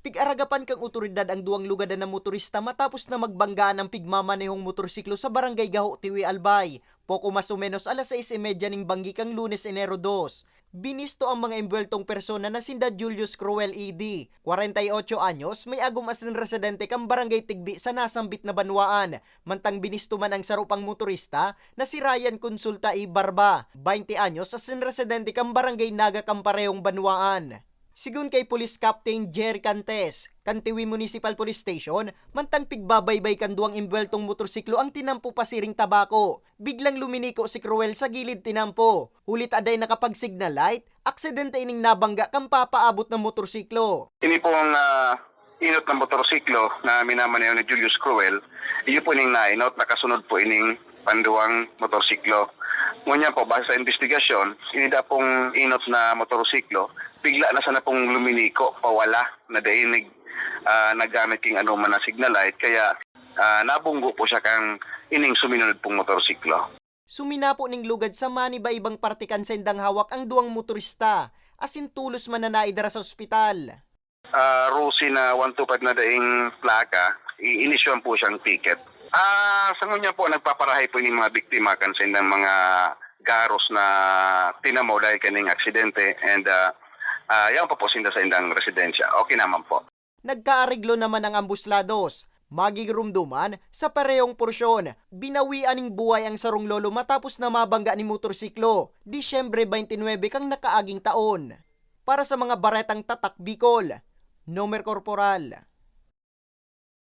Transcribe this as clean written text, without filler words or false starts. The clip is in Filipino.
Pig-aragapan kang otoridad ang duwang lugadan ng motorista matapos na magbanggaan ang pigmamanehong motorsiklo sa barangay Gaho, Tiwi, Albay. Poko mas o menos alas 6:30 ning banggi kang Lunes, Enero 2. Binisto ang mga embweltong persona na sinda Julius Cruel ED, 48 anyos, may agum asin residente kang barangay Tigbi sa nasambit na banwaan. Mantang binisto man ang sarupang motorista na si Ryan Consulta Barba, 20 anyos, asin residente kang barangay Naga Kamparehong banwaan. Sigun kay Police Captain Jerry Cantes, Kantiwi Municipal Police Station, mantang pigbabaybay kan duwang imbweltong motorsiklo ang tinampo pasiring tabako. Biglang luminiko si Cruel sa gilid tinampo. Hulit aday nakapag-signal light, aksidente ining nabangga kang papaabot ng motorsiklo. Ini po ang inot ng motorsiklo na minamaneho ni Julius Cruel. Iyo po ining nainot, nakasunod po ining panduwang motorsiklo. Ngunyan po, base sa investigasyon, inida pong inot na motorsiklo, bigla na sana pong luminiko, pawala, na dainig nagamit king anuman na signal light, kaya nabunggo po siya kang ining suminunod pong motorsiklo. Suminapo ning lugad sa maniba-ibang partikan sa indang hawak ang duwang motorista, asin tulos man na naidara sa ospital. Rusi na 125 na daing plaka, iinisyuan po siyang ticket. Sa ngunya po, nagpaparahay po yung mga biktima kan sa indang mga garos na tinamo dahil kaning aksidente, and yan pa po sinda sa indang residensya. Okay naman po. Nagkaariglo naman ang ambuslados. Magigirumduman sa parehong porsyon. Binawian ng buhay ang sarong lolo matapos na mabangga ni motorsiklo. Disyembre 29 kang nakaaging taon. Para sa mga baretang tatak Bicol, Nomer Corporal.